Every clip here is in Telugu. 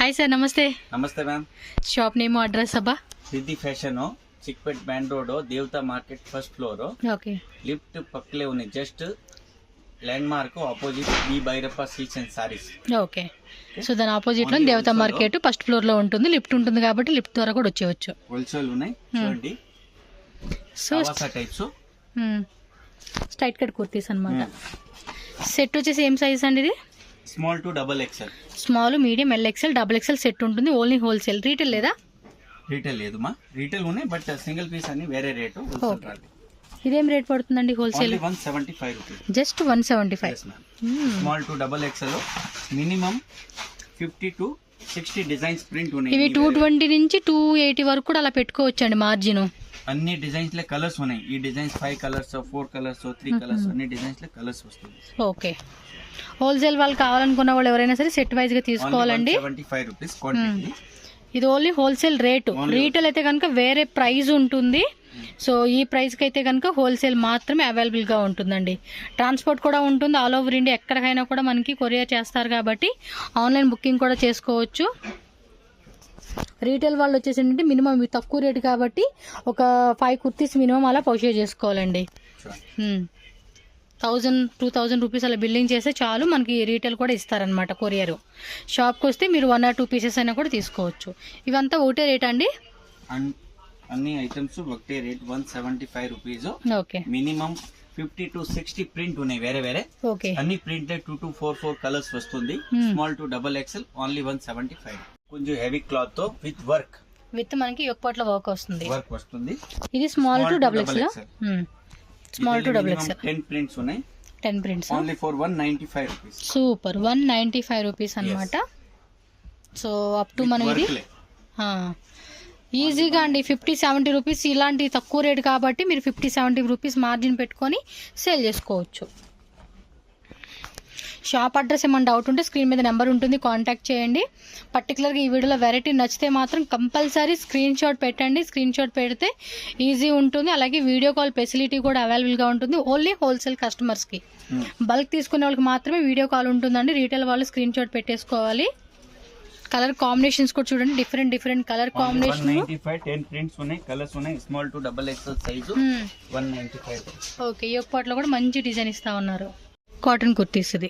హాయ్ సార్, నమస్తే. నమస్తే మ్యామ్. షాప్ నేమ్ అడ్రస్ అబ్బా? Siddhi fashion, Chickpet band road, Devatha market first floor. Okay. Lift పక్కలే ఉన్నాయి, just land opposite B Bhairappa silks and sarees. Okay. So దాని ఆపోజిట్ లో దేవతా మార్కెట్ ఫస్ట్ ఫ్లోర్ లో ఉంటుంది. లిఫ్ట్ ఉంటుంది కాబట్టి లిఫ్ట్ ద్వారా కూడా వచ్చేవచ్చు. హోల్సేల్ ఉన్నాయి చూడండి. So types straight cut kurtis అన్నమాట. సెట్ వచ్చేసి ఏం సైజ్ అండి ఇది? Small to double XL. Small, medium, L XL, double XL set ఉంటుంది. ఓన్లీ హోల్సేల్, రీటైల్ లేదా? రీటైల్ లేదు మా, రీటైల్ ఉన్నాయి బట్ సింగిల్ పీస్ అన్ని వేరే రేటు. ఇదేం రేట్ పడుతుందండి wholesale? 175 rupees. Just 175. Small to double XL minimum 50 to 60 designs print ఉన్నాయి. ఇవి 220 నుంచి 280 వరకు కూడా అలా పెట్టుకోవచ్చు అండి మార్జిన్. అన్ని డిజైన్స్ లో కలర్స్ ఉన్నాయి. ఈ డిజైన్స్ 5 కలర్స్, 4 కలర్స్, 3 కలర్స్, అన్ని డిజైన్స్ లో కలర్స్ వస్తుంది. ఓకే. హోల్సేల్ వాళ్ళు కావాలనుకున్న వాళ్ళు ఎవరైనా సరే సెట్ వైజ్ గా తీసుకోవాలండి. 75 రూపీస్ క్వాంటిటీ. ఇది ఓన్లీ హోల్సేల్ రేటు. రీటైల్ అయితే కనుక వేరే ప్రైస్ ఉంటుంది. సో ఈ ప్రైస్ కి అయితే కనుక హోల్సేల్ మాత్రమే అవైలబుల్ గా ఉంటుందండి. ట్రాన్స్పోర్ట్ కూడా ఉంటుంది. ఆల్ ఓవర్ ఇండియా ఎక్కడికైనా కూడా మనకి కొరియర్ చేస్తారు కాబట్టి ఆన్లైన్ బుకింగ్ కూడా చేసుకోవచ్చు. రీటైల్ వాళ్ళు వచ్చేసి ఏంటంటే మినిమం తక్కువ రేటు కాబట్టి ఒక 5 కుర్తీస్ మినిమం అలా పర్చేజ్ చేసుకోవాలండి. 1000-2000 రూపీస్ అలా బిల్లింగ్ చేస్తే చాలు, మనకి రీటైల్ కూడా ఇస్తారనమాట కొరియర్. షాప్కి వస్తే మీరు 1 or 2 పీసెస్ అయినా కూడా తీసుకోవచ్చు. ఇవంతా ఒకటే రేట్ అండి? అన్ని ఐటమ్స్ ఒకటే rate, 175 rupees. Okay. Minimum 50 to 60 print ఉన్నాయి వేరే వేరే. ఓకే. అన్ని ప్రింట్ 2 to 4 కలర్స్ వస్తుంది. Small to double XL only 175. కొంచెం హెవీ క్లాత్ తో విత్ వర్క్, విత్ మనకి యొక్కట్ల వర్క్ వస్తుంది. వర్క్ వస్తుంది. ఇది small to double XL. Small to double XL 10 prints ఉన్నాయి. 10 prints only for 195 rupees. Super. 195 rupees అన్నమాట. సో అప్ టు మనం ఇది ఈజీగా అండి 50-70 రూపీస్ ఇలాంటి తక్కువ రేటు కాబట్టి మీరు 50-70 రూపీస్ మార్జిన్ పెట్టుకొని సేల్ చేసుకోవచ్చు. షాప్ అడ్రస్ ఏమైనా డౌట్ ఉంటే స్క్రీన్ మీద నెంబర్ ఉంటుంది, కాంటాక్ట్ చేయండి. పర్టికులర్గా ఈ వీడియోలో వెరైటీ నచ్చితే మాత్రం కంపల్సరీ స్క్రీన్ షాట్ పెట్టండి. స్క్రీన్ షాట్ పెడితే ఈజీ ఉంటుంది. అలాగే వీడియో కాల్ ఫెసిలిటీ కూడా అవైలబుల్గా ఉంటుంది. ఓన్లీ హోల్సేల్ కస్టమర్స్కి, బల్క్ తీసుకునే వాళ్ళకి మాత్రమే వీడియో కాల్ ఉంటుందండి. రీటైల్ వాళ్ళు స్క్రీన్ షాట్ పెట్టేసుకోవాలి. కలర్ కాంబినేషన్స్ కూడా చూడండి, డిఫరెంట్ కలర్ కాంబినేషన్. 10 ప్రింట్స్ ఉన్నాయి, కలర్స్ ఉన్నాయి. Small to double XL size 195. Okay. ఈ ఒక్కట్లో కూడా మంచి డిజైన్ ఇస్తా ఉన్నారు. కాటన్ కుర్తీస్ ఇది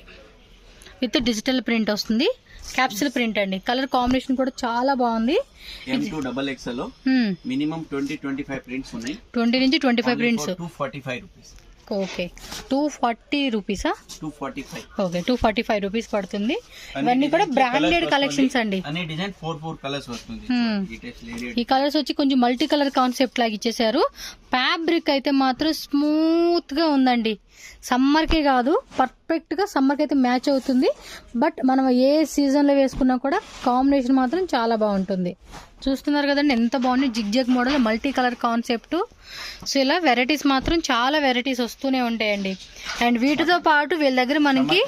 విత్ డిజిటల్ ప్రింట్ వస్తుంది. క్యాప్సూల్ ప్రింట్ అండి. కలర్ కాంబినేషన్ కూడా చాలా బాగుంది. డబుల్ ఎక్స్ఎల్ మినిమం 20-25 ప్రింట్స్ ఉన్నాయి. 20 నుంచి 25 prints. 245 rupees. Okay. 240 రూపీసా? 245. Okay. 245 rupees పడుతుంది. ఇవన్నీ కూడా బ్రాండెడ్ కలెక్షన్స్ అండి. అన్ని డిజైన్ 4 కలర్స్ వస్తుంది. ఈ కలర్స్ వచ్చి కొంచెం మల్టీ కలర్ కాన్సెప్ట్ లాగా ఇచ్చేసారు. ఫ్యాబ్రిక్ అయితే మాత్రం స్మూత్ గా ఉందండి. సమ్మర్కే కాదు, పర్ఫెక్ట్గా సమ్మర్కి అయితే మ్యాచ్ అవుతుంది. బట్ మనం ఏ సీజన్లో వేసుకున్నా కూడా కాంబినేషన్ మాత్రం చాలా బాగుంటుంది. చూస్తున్నారు కదండి ఎంత బాగుంది. Zig model, multi colour concept. So ఇలా వెరైటీస్ మాత్రం చాలా వెరైటీస్ వస్తూనే ఉంటాయండి. అండ్ వీటితో పాటు వీళ్ళ దగ్గర మనకి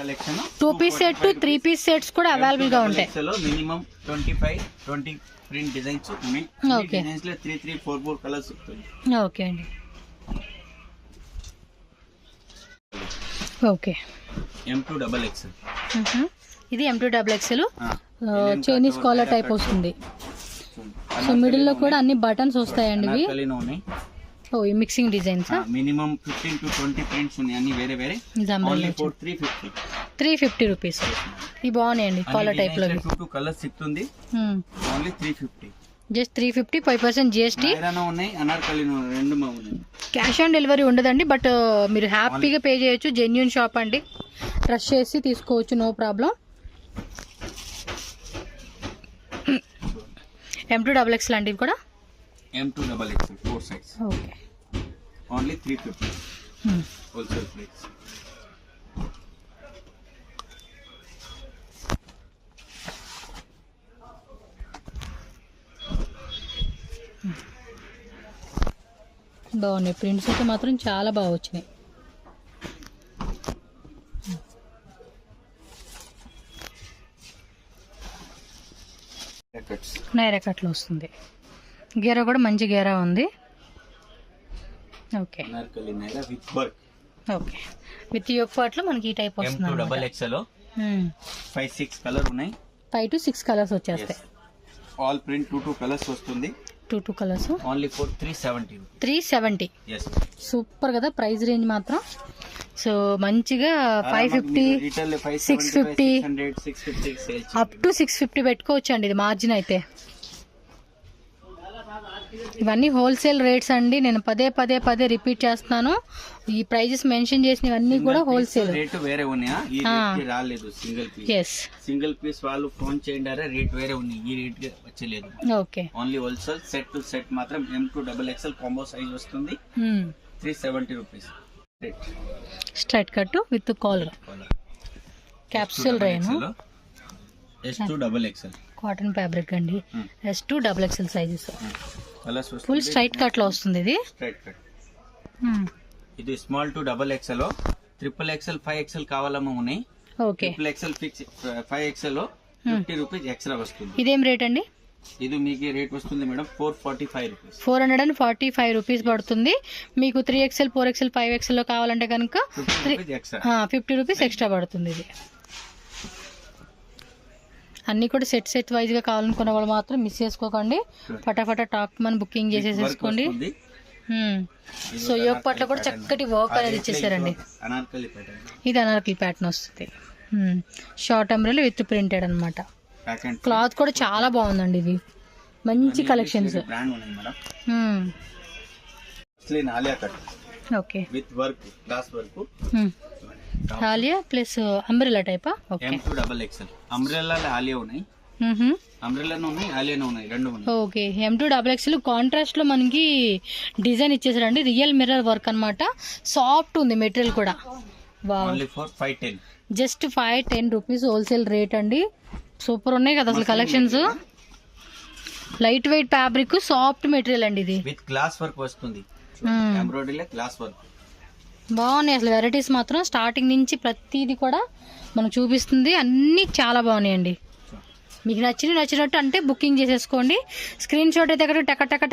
2 పీస్ సెట్, 3 పీస్ సెట్స్ కూడా అవైలబుల్ గా ఉంటాయి. మినిమం 25-20 ప్రింట్ డిజైన్స్ ఉన్నాయి. ఓకే. 3-4 కలర్స్ వస్తుంది. ఓకే అండి. ఓకే. M2 double XL. ఇది M2 double XL Chinese collar type వస్తుంది. సో మిడిల్ లో కూడా అన్ని బటన్స్ వస్తాయండి ఇవి. ఓ ఈ mixing designs. Minimum 15 to 20 prints ఉన్నాయి, అన్ని వేరే వేరే. Only for 350 rupees. ఇవి బాగున్నాయండి కాలర్ టైప్ లో. 2 కలర్స్ ఇస్తుంది. Only 350. Just 350, 5% GST. Cash on delivery ఉండదండి. బట్ మీరు హ్యాపీగా పే చేయొచ్చు. జెన్యూన్ షాప్ అండి. ట్రస్ట్ చేసి తీసుకోవచ్చు, no problem. M2 double XL అండి కూడా. M2 double XL 4 size. Okay. Only 350 wholesale price. బాగున్నాయి. ప్రింట్స్ అయితే మాత్రం చాలా బాగా వచ్చినాయి. నైరా కట్లో వస్తుంది. గేరా కూడా మంచి గేరా ఉంది. Okay. Okay. With yoke part లో మనకి ఈ టైప్ వస్తుంది. డబుల్ ఎక్స్ఎల్ 5-6 కలర్ ఉన్నాయి. 5 to 6 కలర్స్ వచ్చేస్తాయి. ఆల్ ప్రింట్ 2 కలర్స్ వస్తుంది. 2 colours only for 370. 370. yes super కదా ప్రైస్ రేంజ్ మాత్రం. సో మంచిగా 550, 650 అప్ టు 650 పెట్టుకోవచ్చు అండి. ఇది మార్జిన్ అయితే. ఇవన్నీ హోల్సేల్ రేట్స్ అండి. నేను పదే రిపీట్ చేస్తున్నాను. ఈ ప్రైజెస్ మెన్షన్ చేసినవన్నీ కూడా హోల్సేల్ రేట్ వేరే ఉన్నాయా? ఈ రేట్ రాలేదు single piece. yes single piece వాళ్ళు ఫోన్ చేయండి, రేట్ వేరే ఉన్నాయి, ఈ రేట్ వచ్చలేదు. Okay, only wholesale. Set to set మాత్రం M2 XXL కాంబో సైజ్ వస్తుంది. 370 rupees. Straight cut with collar, capsule rain, S2 XXL cotton fabric అండి. S2 XXL sizes. Full straight cut లో వస్తుంది ఇది. Straight cut. ఇది small to XXL, XXL 5XL కావాలమ్మా ఉన్నాయి. Okay, XXL 5XL 50 rupees extra వస్తుంది. ఇదేం రేట్ అండి? ఇది మీకు రేట్ వస్తుంది మేడం 445 రూపీస్. 445 రూపీస్ పడుతుంది. మీకు 3XL 4XL 5XL లో కావాలంటే కనుక 50 రూపీస్ ఎక్స్ట్రా పడుతుంది. ఇది అన్ని కూడా సెట్ వైజ్ గా కావాలనుకున్న వాళ్ళు మాత్రం మిస్ చేసుకోకండి. ఫటాఫటా టాక్ మన బుకింగ్ చేసేసుకోండి. సో యోగ పట్ల కూడా చక్కటి వర్క్ అనేది ఇచ్చేసారండి. ఇది అనార్కలి ప్యాటర్న్ వస్తుంది. షార్ట్ అంబ్రెల్లా విత్ ప్రింటెడ్ అన్నమాట. క్లాత్ కూడా చాలా బాగుందండి. ఇది మంచి collections. Okay, with work, glass work. Alia plus umbrella టైపా? Okay, M2 XXL. Umbrella Alia ఉన్నాయి, అంబ్రెల్లాను ఉన్నాయి, ఆలియాను ఉన్నాయి, రెండు ఉన్నాయి. ఓకే, M2 XXL కాంట్రాస్ట్ లో మనకి డిజైన్ ఇచ్చేసారండి. రియల్ మిర్రర్ వర్క్ అన్నమాట. సాఫ్ట్ ఉంది మెటీరియల్ కూడా. Only for 510. Just 510 rupees wholesale rate అండి. సూపర్ ఉన్నాయి కదా అసలు collections. Light weight fabric, soft material అండి. ఇది విత్ గ్లాస్ వర్క్ వస్తుంది. ఎంబ్రాయిడరీ గ్లాస్ వర్క్ బాగున్నాయి అసలు. వెరైటీస్ మాత్రం స్టార్టింగ్ నుంచి ప్రతిదీ కూడా మనకు చూపిస్తుంది. అన్నీ చాలా బాగున్నాయండి. మీకు నచ్చినట్టు అంటే బుకింగ్ చేసేసుకోండి. స్క్రీన్ షాట్ అయితే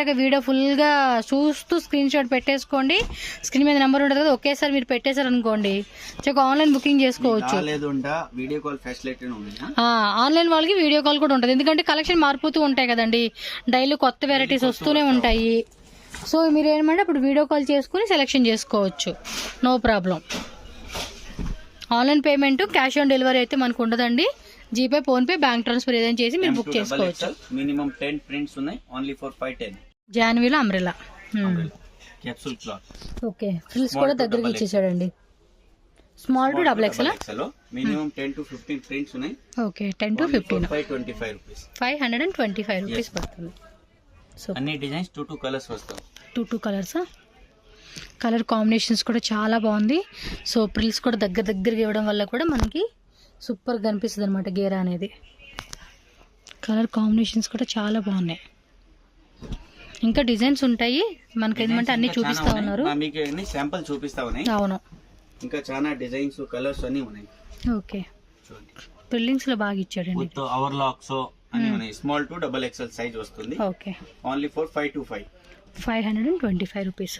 టక వీడియో ఫుల్గా చూస్తూ స్క్రీన్ షాట్ పెట్టేసుకోండి. స్క్రీన్ మీద నెంబర్ ఉంటుంది కదా, ఒకేసారి మీరు పెట్టేశారు అనుకోండి చక్కగా ఆన్లైన్ బుకింగ్ చేసుకోవచ్చు. ఆన్లైన్ వాళ్ళకి వీడియో కాల్ కూడా ఉంటుంది. ఎందుకంటే కలెక్షన్ మారిపోతూ ఉంటాయి కదండి, డైలీ కొత్త వెరైటీస్ వస్తూనే ఉంటాయి. సో మీరు ఏమంటే అప్పుడు వీడియో కాల్ చేసుకుని సెలెక్షన్ చేసుకోవచ్చు, no problem. Online payment, cash on delivery అయితే మనకు ఉండదండి. జీపే, ఫోన్పే, బ్యాంక్ ట్రాన్స్ఫర్ ఏదైనా చేసి మీరు బుక్ చేసుకోవచ్చు. మినిమం 10 ప్రింట్స్ ఉన్నాయి. Only for 510. జాన్వీలో umbrella capsule cloth. Okay, frills కూడా దగ్గరకి ఇచ్చేసాడండి. Small to XXL. Minimum 10 to 15 prints ఉన్నాయి. Okay, 10 to 15. 525 రూపీస్. 525 రూపీస్ పడుతుంది. సో అన్ని డిజైన్స్ 2 కలర్స్ వస్తాయి. 2 కలర్స్. కలర్ కాంబినేషన్స్ కూడా చాలా బాగుంది. సో ప్రిల్స్ కూడా దగ్గరగా ఇవ్వడం వల్ల కూడా మనకి సూపర్గా కనిపిస్తుంది అనమాట గేరా అనేది. కలర్ కాంబినేషన్స్ కూడా చాలా బాగున్నాయి. ఇంకా డిజైన్స్ ఉంటాయి మనకి. ఏమంటే అన్ని చూపిస్తా ఉన్నారు. మీకు అన్ని శాంపుల్ చూపిస్తా ఉన్నాయి. అవును, ఇంకా చాలా డిజైన్స్, కలర్స్ అన్ని ఉన్నాయి. ఓకే, ప్రిల్లింగ్స్ లో బాగా ఇచ్చాడండి. విత్ అవర్ లాక్స్ అన్ని ఉన్నాయి. స్మాల్ టు XXL సైజ్ వస్తుంది. Okay, only for 525. 525 రూపీస్.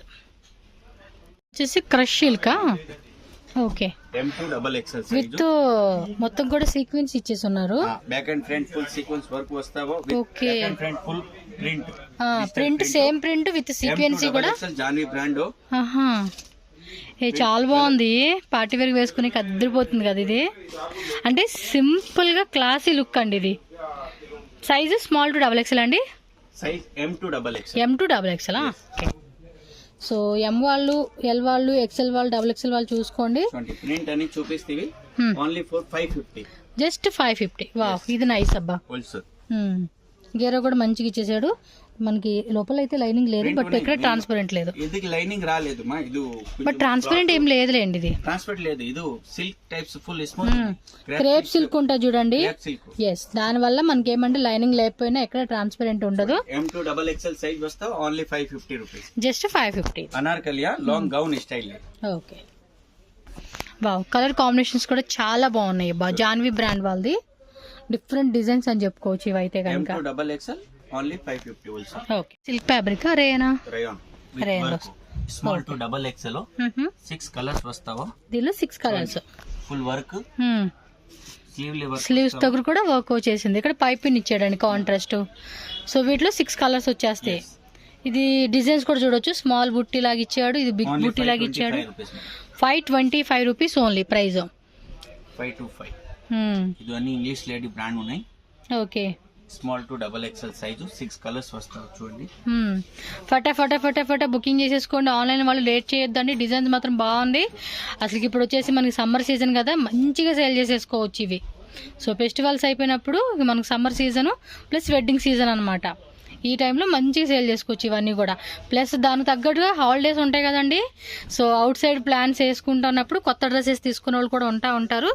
వచ్చేసి crush silk. Okay, M2 XXL with మొత్తం కూడా సీక్వెన్స్ ఇచ్చేసి ఉన్నారు. Back and front full sequence work వస్తావో. Okay, back and front full print. Print same print with sequence కూడా. జాన్వీ బ్రాండ్. చాలా బాగుంది. పార్టీ వేర్ వేసుకుని అద్దరిపోతుంది కదా ఇది. అంటే సింపుల్ గా క్లాసీ లుక్ అండి. ఇది సైజు స్మాల్ టు XXL అండి. Size M2 XXL. Okay, so M వాళ్ళు, L వాళ్ళు, XL వాళ్ళు, XXL వాళ్ళు చూసుకోండి. ప్రింట్ అని చూపిస్తేవి. Only for 550. జస్ట్ 550. వావ్, ఇది నైస్ అబ్బా. గేరా కూడా మంచిగా ఇచ్చేసాడు. మనకి లోపల అయితే లైనింగ్ లేదు, బట్ ఇక్కడ ట్రాన్స్పరెంట్ లేదు. ఇది లైనింగ్ రాలేదు మా. ఇది బట్ ట్రాన్స్పరెంట్ ఏం లేదులేండి. ఇది ట్రాన్స్పరెంట్ లేదు. ఇది silk types full smooth crepe silk ఉంటా చూడండి. ఎస్, దాని వల్ల మనకి ఏమంటే లైనింగ్ లేకపోయినా ఎక్కడ ట్రాన్స్పరెంట్ ఉండదు. M2 XXL సైజ్ వస్తా. Only 550 rupees. జస్ట్ 550. అనార్కలియా long gown style. Okay, wow, colour combinations కూడా చాలా బాగున్నాయి. జాన్వీ బ్రాండ్ వాళ్ళది. డిఫరెంట్ డిజైన్స్ అని చెప్పుకోవచ్చు ఇవైతే కనుక. M2 XXL only 550 also. Okay, silk fabric. రేయానా? Rayon. Small to XXL 6 colours వస్తావో. దీనిలో 6 కలర్స్. ఫుల్ వర్క్ స్లీవ్స్ దగ్గర కూడా వర్క్ వచ్చేసింది. ఇక్కడ పైపింగ్ ఇచ్చాడండి కాంట్రాస్ట్. సో వీటిలో 6 కలర్స్ వచ్చేస్తాయి. ఇది డిజైన్స్ కూడా చూడొచ్చు. స్మాల్ బుట్టి లాగా ఇచ్చాడు, ఇది బిగ్ బుట్టి లాగా ఇచ్చాడు. 525 రూపీస్ ఓన్లీ ప్రైస్. 525. ఇది అన్ని ఇంగ్లీష్ లేడీ బ్రాండ్ ఉన్నాయి. Okay, small to double XL size 6 colours వస్తాయి చూడండి. ఫటాఫట బుకింగ్ చేసేసుకోండి. ఆన్లైన్ వాళ్ళు లేట్ చేయొద్దండి. డిజైన్స్ మాత్రం బాగుంది. అసలు ఇప్పుడు వచ్చేసి మనకి సమ్మర్ సీజన్ కదా, మంచిగా సేల్ చేసేసుకోవచ్చు ఇవి. సో ఫెస్టివల్స్ అయిపోయినప్పుడు మనకు summer season plus wedding season అనమాట. ఈ టైంలో మంచిగా సేల్ చేసుకోవచ్చు ఇవన్నీ కూడా. ప్లస్ దానికి తగ్గట్టుగా హాలిడేస్ ఉంటాయి కదండి. సో అవుట్ సైడ్ ప్లాన్స్ వేసుకుంటున్నప్పుడు కొత్త డ్రెస్సెస్ తీసుకునే వాళ్ళు కూడా ఉంటారు.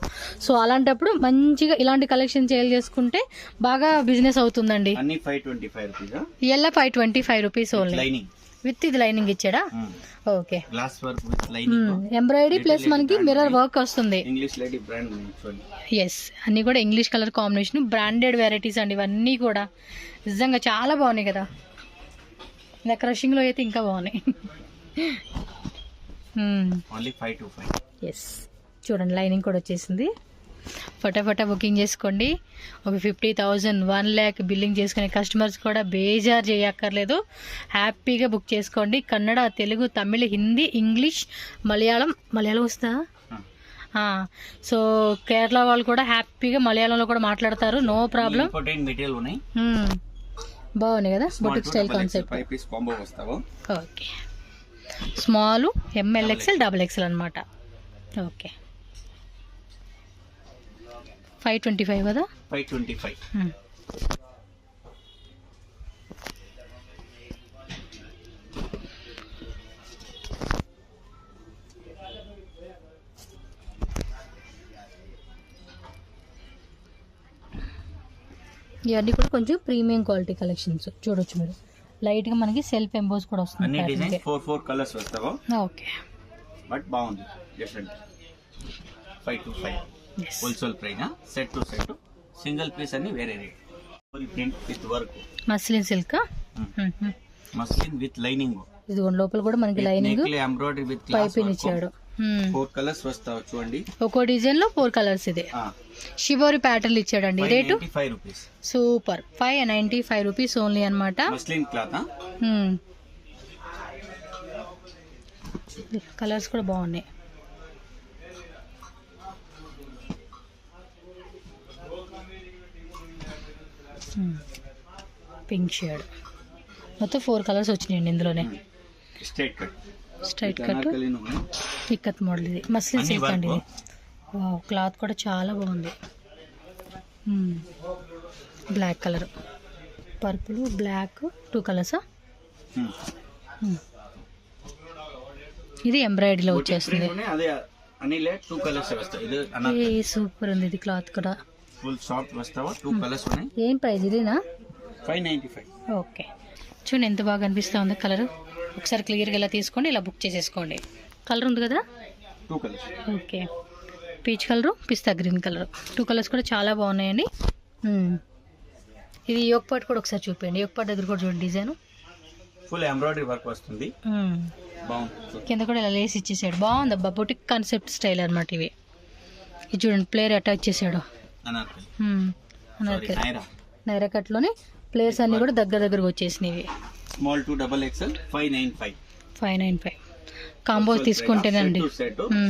సో అలాంటప్పుడు మంచిగా ఇలాంటి కలెక్షన్ సేల్ చేసుకుంటే బాగా బిజినెస్ అవుతుందండి. అన్ని 525 రూపీస్. ఇలా 525 రూపీస్ ఓన్లీ. విత్ ఇది లైనింగ్ ఇచ్చాడా? Okay, glass work with lining, embroidery plus మనకి మిర్రర్ వర్క్ వస్తుంది. English lady brand. ఎస్, అన్ని కూడా English colour combination, branded varieties అండి ఇవన్నీ కూడా. నిజంగా చాలా బాగున్నాయి కదా. ఇలా క్రషింగ్ లో అయితే ఇంకా బాగున్నాయి. ఎస్, చూడండి లైనింగ్ కూడా వచ్చేసింది. ఫటాఫటా బుకింగ్ చేసుకోండి. ఒక 50,000 1 lakh బిల్లింగ్ చేసుకునే కస్టమర్స్ కూడా బేజార్ చేయక్కర్లేదు. హ్యాపీగా బుక్ చేసుకోండి. కన్నడ, తెలుగు, తమిళ, హిందీ, ఇంగ్లీష్, మలయాళం వస్తా. సో కేరళ వాళ్ళు కూడా హ్యాపీగా మలయాళంలో కూడా మాట్లాడతారు, నో ప్రాబ్లం. బాగున్నాయి కదా, boutique style concept. Okay, small, ML XL, XXL అనమాట. ఓకే, 525 కదా. 525. ఇవన్నీ కూడా కొంచెం ప్రీమియం క్వాలిటీ కలెక్షన్స్ చూడొచ్చు మీరు. లైట్ గా మనకి సెల్ఫ్ ఎంబోస్ కూడా వస్తుంది. అన్ని డిజైన్స్ 4 కలర్స్ వస్తావో. ఓకే, బట్ బాగుంది, different. 525 wholesale price. Set to set single piece అన్ని వేరే rate. Full print with work, muslin silk, muslin with lining. ఇది లోపల కూడా మనకి లైనింగ్, ఎంబ్రాయిడరీ విత్ పైపింగ్ ఇచ్చాడు. 4 కలర్స్ వస్తావు చూడండి. ఒక్కో డిజైన్ లో 4 కలర్స్. ఇది షివోరి ప్యాటర్న్ ఇచ్చాడండి. Rate 595 rupees. Super, 595 rupees only అనమాట. Muslin cloth. కలర్స్ కూడా బాగున్నాయి. పింక్ షేడ్, మొత్తం 4 కలర్స్ వచ్చినాయండి ఇందులోనే. Straight cut ikat model. ఇది మస్లిన్ సిల్క్ అండి. ఇది వావ్, క్లాత్ కూడా చాలా బాగుంది. బ్లాక్ కలర్, పర్పుల్, బ్లాక్, 2 కలర్సా. ఇది ఎంబ్రాయిడరీలో వచ్చేస్తుంది. సూపర్ ఉంది. ఇది క్లాత్ కూడా ఫుల్ సాఫ్ట్ వస్తావా. 2 కలర్స్ ఉన్నాయి. ఏం ప్రైస్ ఇదేనా? 595. ఓకే, చూడండి ఎంత బాగా అనిపిస్తుంది కలర్. ఒకసారి క్లియర్గా ఇలా తీసుకోండి, ఇలా బుక్ చేసేసుకోండి. కలర్ ఉంది కదా, 2 కలర్స్. ఓకే, పీచ్ కలరు, పిస్తా గ్రీన్ కలర్, 2 కలర్స్ కూడా చాలా బాగున్నాయండి. ఇది యోక్ పార్ట్ కూడా ఒకసారి చూపించండి. యోక్ పార్ట్ దగ్గర కూడా చూడండి డిజైన్. ఫుల్ ఎంబ్రాయిడరీ వర్క్ వస్తుంది. బాగుంది. కింద కూడా ఇలా లేస్ ఇచ్చేసాడు. బాగుంది అబ్బా, బొటిక్ కాన్సెప్ట్ స్టైల్ అనమాట ఇవి. ఇది చూడండి, ప్లేయర్ అటాచ్ చేసాడు. నైరా కట్ లోనే ప్లేయర్స్ అన్ని కూడా దగ్గరకు వచ్చేసినవి. Small to double XL 595 combos తీసుకుంటేనండి.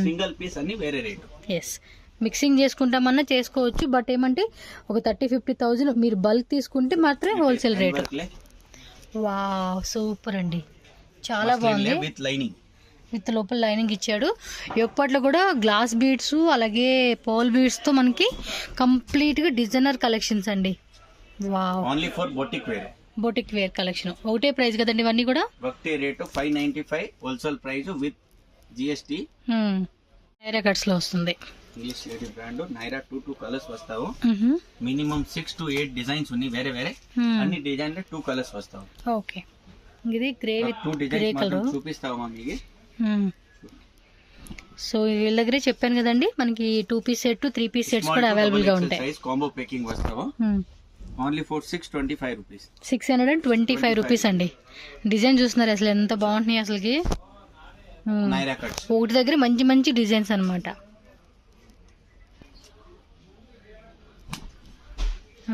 సింగిల్ పీస్ అన్ని వేరే రేట్. ఎస్, మిక్సింగ్ చేసుకుంటామన్నా చేసుకోవచ్చు. బట్ ఏమంటే ఒక 30,000-50,000 మీరు బల్క్ తీసుకుంటే మాత్రమే హోల్సేల్ రేట్. వావ్, సూపర్ అండి, చాలా బాగుంది. విత్ లోపల లైనింగ్ ఇచ్చాడు. యొక్కట్లో కూడా గ్లాస్ బీడ్స్, అలాగే పోల్ బీడ్స్తో మనకి కంప్లీట్గా డిజైనర్ కలెక్షన్స్ అండి. Wow, only for boutique wear collection. ఒకటే ప్రైస్ కదండి ఇవన్నీ కూడా. ఒకటే rate 595 wholesale price with GST. Naira cuts లో వస్తుంది. English lady brand Naira. 2 colours వస్తావు. మినిమం 6 to 8 డిజైన్స్ ఉన్నాయి వేరే వేరే. అన్ని డిజైన్ 2 కలర్స్ వస్తావు. ఓకే, ఇది grey with 2 grey designs colour చూపిస్తావా మమ్మీకి. సో వీళ్ళ దగ్గరే చెప్పాను కదండి, మనకి 2 పీస్ సెట్, 3 పీస్ సెట్స్ కూడా అవైలబుల్ గా ఉంటాయి. సైజ్ కాంబో ప్యాకింగ్ వస్తావా. Only for 625 rupees. 625 రూపీస్ అండి. డిజైన్ చూస్తున్నారు అసలు ఎంత బాగుంటున్నాయి అసలుకి. నైరా కట్స్ ఒకటి దగ్గర మంచి మంచి డిజైన్స్ అనమాట.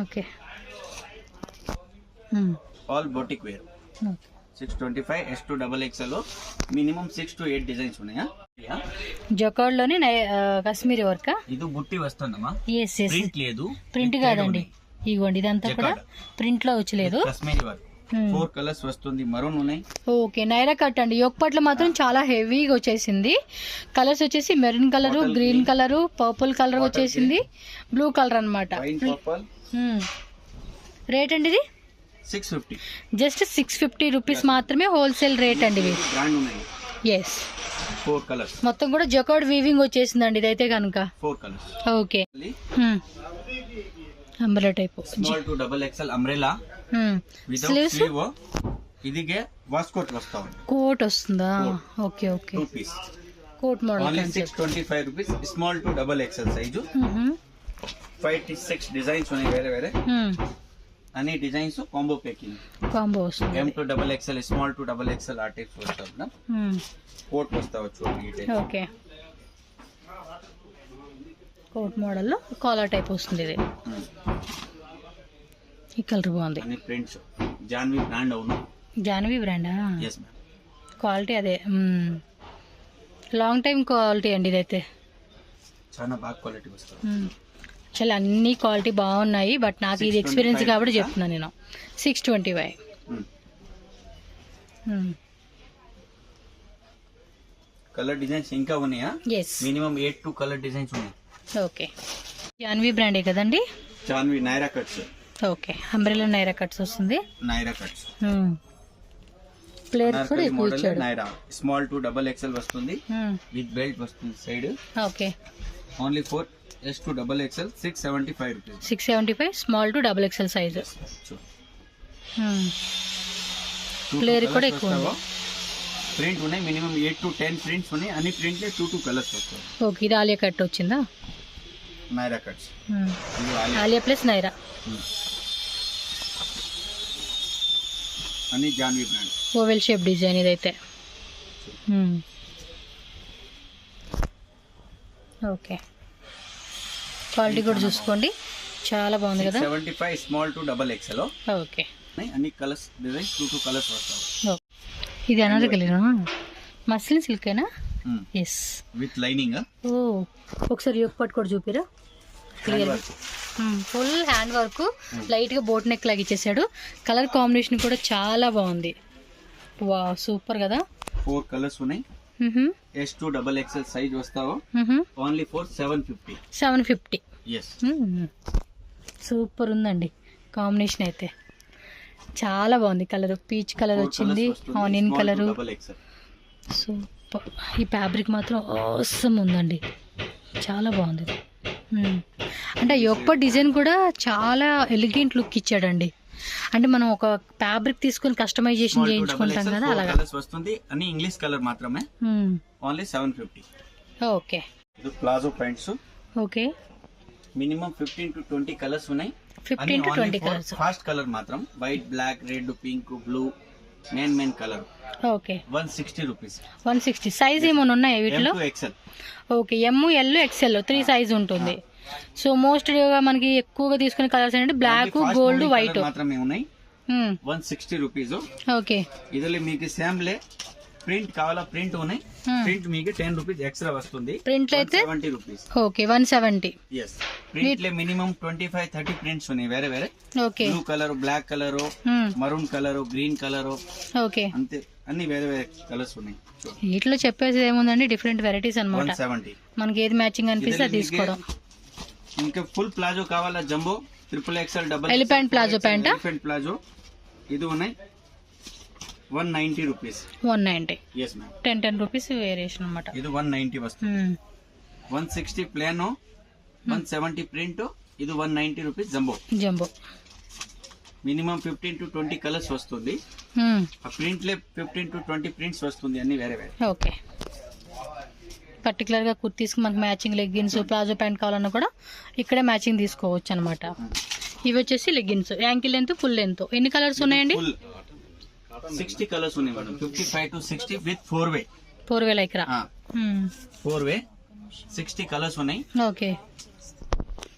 Okay all boutique wear 625 S2 XXL లో మినిమం 6 to 8 డిజైన్స్ ఉన్నాయా? జకార్డ్ లోనే కాశ్మీరీ వర్క్. ఇది బుట్టి వస్తుందమ్మా. ప్రింట్ లేదు, ప్రింట్ కాదండి, ఇగోండి ఇదంతా కూడా ప్రింట్ లో వచ్చలేదు. కాశ్మీరీ వర్క్ 4 కలర్స్ వస్తుంది, మరూన్ ఉన్నాయి. ఓకే, నైరా కట్ అండి. యొక్కపట్ల మాత్రం చాలా హెవీగా వచ్చేసింది. కలర్స్ వచ్చేసి maroon colour, green colour, purple colour వచ్చేసింది, బ్లూ కలర్ అన్నమాట. రేట్ అండి ఇది 650, జస్ట్ 650 రూపీస్ మాత్రమే హోల్సేల్ రేట్ అండి ఇవి. ఎస్, 4 కలర్స్ మొత్తం కూడా జకార్డ్ వీవింగ్ వచ్చేసిందండి ఇదైతే కనుక. 4 colours. Okay, umbrella type small to double XL umbrella sleeves. ఇదిగే వాస్కోట్ వస్తావు, కోట్ వస్తుందా? Okay okay, 2 piece coat model. Only 625 rupees. Small to double XL size. 5 to 6 designs ఉన్నాయి వేరే వేరే. అన్ని డిజైన్స్ కాంబో ప్యాకింగ్, కాంబో వస్తుంది. M to double XL, small to double XL ఆ టైప్స్ వస్తావు నా. కోట్ వస్తావు చూడండి. ఓకే, కోట్ మోడల్ లో కాలర్ టైప్ వస్తుంది ఇది. ఈ కలర్ బాగుంది. అన్ని ప్రింట్స్ జాన్వి బ్రాండ్ అవును. జాన్వి బ్రాండా? yes ma'am. క్వాలిటీ అదే, లాంగ్ టైం క్వాలిటీ అండి ఇదైతే. చాలా బాగా క్వాలిటీ వస్తుంది. చాలా అన్ని క్వాలిటీ బాగున్నాయి, బట్ నాకు ఇది ఎక్స్పీరియన్స్ కాబట్టి చెప్తున్నాను నేను. 625. కలర్ డిజైన్స్ ఇంకా ఉన్నాయా? Yes, minimum 8 to colour designs ఉన్నాయి. ఓకే, జాన్వి బ్రాండే కదండి? Janvi Naira cuts. Okay, umbrella Naira cuts వస్తుంది. నైరా కట్స్ ప్లేయర్ కూడా ఎక్కువ ఇచ్చాడు. Naira small to double XL వస్తుంది, విత్ బెల్ట్ వస్తుంది side. Okay, only for S2 double XL 675 rupees. 675 small to double XL size. Flare కూడా ఎక్కువ ఉంది. ప్రింట్ ఉన్నాయి, మినిమం 8 to 10 ప్రింట్స్ ఉన్నాయి. అన్ని ప్రింట్ లో 2 కలర్స్ వస్తాయి. ఓకే, ఇది ఆలియా కట్ వచ్చిందా? నైరా కట్స్. ఆలియా ప్లస్ నైరా. అన్ని Janhvi brand. Oval shape design ఇదైతే. ఓకే, క్వాలిటీ కూడా చూసుకోండి, చాలా బాగుంది కదా. 75 small to double XL. Okay, అన్ని కలర్స్ డిజైన్స్ 2 కలర్స్ వస్తాయి. ఇది అనార్కలినా? మస్లిన్ సిల్కేనా? Yes, with lining. ఓ, ఒకసారి యోక్ పట్టు కూడా చూపిరా clear. Full hand work, light గా బోట్ నెక్ లాగా ఇచ్చేసాడు. కలర్ కాంబినేషన్ కూడా చాలా బాగుంది. వా, సూపర్ కదా. 4 కలర్స్ ఉన్నాయి. S2 double XL సైజ్ వస్తావు. Only for 750. 750. ఎస్, సూపర్ ఉందండి కాంబినేషన్ అయితే. చాలా బాగుంది. కలర్ పీచ్ కలర్ వచ్చింది, ఆనియన్ కలర్. సూపర్. ఈ ఫ్యాబ్రిక్ మాత్రం అవసరం ఉందండి, చాలా బాగుంది. అంటే యొక్క డిజైన్ కూడా చాలా ఎలిగెంట్ లుక్ ఇచ్చాడండి. అంటే మనం ఒక ఫ్యాబ్రిక్ తీసుకొని కస్టమైజేషన్ చేయించుకుంటాం కదా, అలాగా వస్తుంది. అన్ని ఇంగ్లీష్ కలర్ మాత్రమే. ఓన్లీ 750. ఓకే, ఇది palazzo pants. Okay, minimum 15 to 20 colours ఉన్నాయి. 15 to 20 కలర్స్. ఫాస్ట్ కలర్ మాత్రం white, black, red, pink, blue, main colour. Okay, 160 rupees. 160. Size ఏమైనా ఉన్నాయా వీటిలో? XL. Okay, M, L, XL 3 size ఉంటుంది. సో మోస్ట్ మనకి ఎక్కువగా తీసుకునే కలర్స్ ఏంటంటే బ్లాక్, గోల్డ్, వైట్ మాత్రమే ఉన్నాయి. 160 రూపీస్. ఓకే, ఇదిలో మీకు శాంపుల్ ప్రింట్ కావాలా, ప్రింట్ ఉన్నాయి. ప్రింట్ మీకు 10 రూపీస్ ఎక్స్ట్రా వస్తుంది. ప్రింట్ అయితే 70 రూపీస్. ఓకే, 170. yes, ప్రింట్ లో మినిమం 25-30 ప్రింట్స్ ఉన్నాయి వేరే వేరే. Okay, blue colour, black colour, maroon colour, green colour. Okay, అంతే, అన్ని వేరే వేరే కలర్స్ ఉన్నాయి. వీటిలో చెప్పేసి ఏముందండి, డిఫరెంట్ వెరైటీస్ అన్నమాట. 170. మనకి ఏది మ్యాచింగ్ అనిపిస్తే అది తీసుకోవడం. ఇంకా ఫుల్ ప్లాజో కావాలా, jumbo, XXL, double elephant palazzo pant. Elephant palazzo ఇది ఉన్నాయి. 190 rupees. 190. yes ma'am. 10 rupees variation అన్నమాట. ఇది 190 వస్తుంది. 160 ప్లేన్, 170 ప్రింట్. ఇది 190 rupees jumbo. Jumbo minimum 15 to 20 colours వస్తుంది. ఆ ప్రింట్ లే 15 to 20 ప్రింట్స్ వస్తుంది, అన్ని వేరే వేరే. ఓకే, పర్టికులర్ గా కుర్తీస్కి మనకి మ్యాచింగ్ లెగ్గిన్స్, ప్లాజో ప్యాంట్ కావాలన్నా కూడా ఇక్కడే మ్యాచింగ్ తీసుకోవచ్చు అనమాట. ఇవి వచ్చేసి leggings, ankle length, full length. ఎన్ని కలర్స్ ఉన్నాయండి? 60 కలర్స్ ఉన్నాయి madam. 55 to 60 with 4-way. 4-way lycra. 4-way 60 colours ఉన్నాయి. Okay,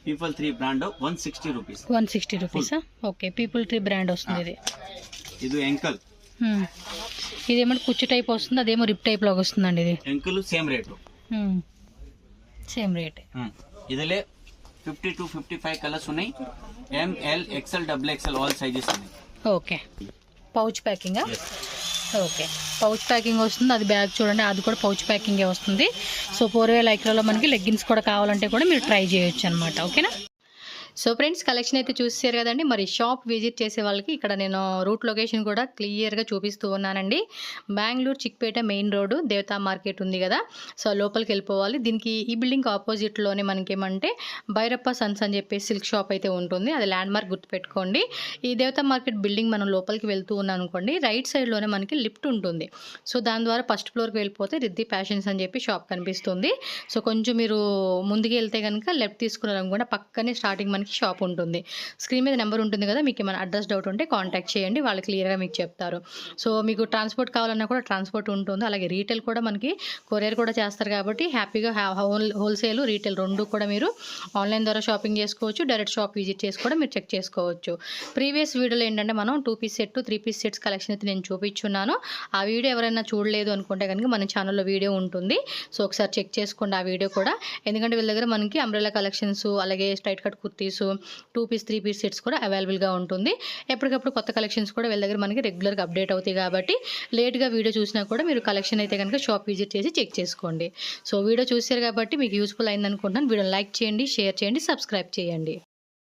people 3 brand 160 rupees. 160 రూపీసా? ఓకే, పీపుల్ 3 బ్రాండ్ వస్తుంది ఇది. ఇది యాంకల్. ఇదేమో కుచ్చు టైప్ వస్తుంది, అదేమో రిప్ టైప్ లాగా వస్తుందండి. ఇది ankle same rate. Same rate. ఇదిలే 50 to 55 కలర్స్ ఉన్నాయి. ML XL XXL all sizes ఉన్నాయి. ఓకే, పౌచ్ ప్యాకింగా? ఓకే, పౌచ్ ప్యాకింగ్ వస్తుంది. అది బ్యాగ్ చూడండి, అది కూడా పౌచ్ ప్యాకింగే వస్తుంది. సో 4000 లైక్రాలో మనకి లెగ్గిన్స్ కూడా కావాలంటే కూడా మీరు ట్రై చేయొచ్చు అనమాట. ఓకేనా? సో ఫ్రెండ్స్, కలెక్షన్ అయితే చూసారు కదండి. మరి షాప్ విజిట్ చేసే వాళ్ళకి ఇక్కడ నేను రూట్ లొకేషన్ కూడా క్లియర్గా చూపిస్తూ ఉన్నానండి. బెంగళూరు చిక్పేట మెయిన్ రోడ్డు దేవతా మార్కెట్ ఉంది కదా, సో లోపలికి వెళ్ళిపోవాలి. దీనికి ఈ బిల్డింగ్ ఆపోజిట్లోనే మనకేమంటే భైరప్ప సన్స్ అని చెప్పేసి సిల్క్ షాప్ అయితే ఉంటుంది. అది ల్యాండ్ మార్క్ గుర్తుపెట్టుకోండి. ఈ దేవతా మార్కెట్ బిల్డింగ్ మనం లోపలికి వెళ్తూ ఉన్నాం అనుకోండి, రైట్ సైడ్లోనే మనకి లిఫ్ట్ ఉంటుంది. సో దాని ద్వారా ఫస్ట్ ఫ్లోర్కి వెళ్ళిపోతే రిద్ధి ఫ్యాషన్స్ అని చెప్పి షాప్ కనిపిస్తుంది. సో కొంచెం మీరు ముందుకు వెళ్తే కనుక లెఫ్ట్ తీసుకున్నారనుకోండి, పక్కనే స్టార్టింగ్ మనకి షాప్ ఉంటుంది. స్క్రీన్ మీద నెంబర్ ఉంటుంది కదా, మీకు ఏమైనా అడ్రస్ డౌట్ ఉంటే కాంటాక్ట్ చేయండి, వాళ్ళు క్లియర్గా మీకు చెప్తారు. సో మీకు ట్రాన్స్పోర్ట్ కావాలన్నా కూడా ట్రాన్స్పోర్ట్ ఉంటుంది. అలాగే రీటైల్ కూడా మనకి కొరియర్ కూడా చేస్తారు కాబట్టి హ్యాపీగా హోల్సేల్ రీటైల్ రెండు కూడా మీరు ఆన్లైన్ ద్వారా షాపింగ్ చేసుకోవచ్చు. డైరెక్ట్ షాప్ విజిట్ చేసి కూడా మీరు చెక్ చేసుకోవచ్చు. ప్రీవియస్ వీడియోలో ఏంటంటే మనం 2 piece set 3 piece sets collection అయితే నేను చూపించున్నాను. ఆ వీడియో ఎవరైనా చూడలేదు అనుకుంటే కనుక మన ఛానల్లో వీడియో ఉంటుంది. సో ఒకసారి చెక్ చేసుకోండి ఆ వీడియో కూడా. ఎందుకంటే వీళ్ళ దగ్గర మనకి అంబ్రెల్లా కలెక్షన్స్, అలాగే straight cut kurtis, 2 piece 3 piece sets కూడా అవైలబుల్గా ఉంటుంది. ఎప్పటికప్పుడు కొత్త కలెక్షన్స్ కూడా వీళ్ళ దగ్గర మనకి రెగ్యులర్గా అప్డేట్ అవుతాయి కాబట్టి లేట్గా వీడియో చూసినా కూడా మీరు కలెక్షన్ అయితే కనుక షాప్ విజిట్ చేసి చెక్ చేసుకోండి. సో వీడియో చూసారు కాబట్టి మీకు యూస్ఫుల్ అయింది అనుకుంటున్నాను. వీడియోని లైక్ చేయండి, షేర్ చేయండి, సబ్స్క్రైబ్ చేయండి.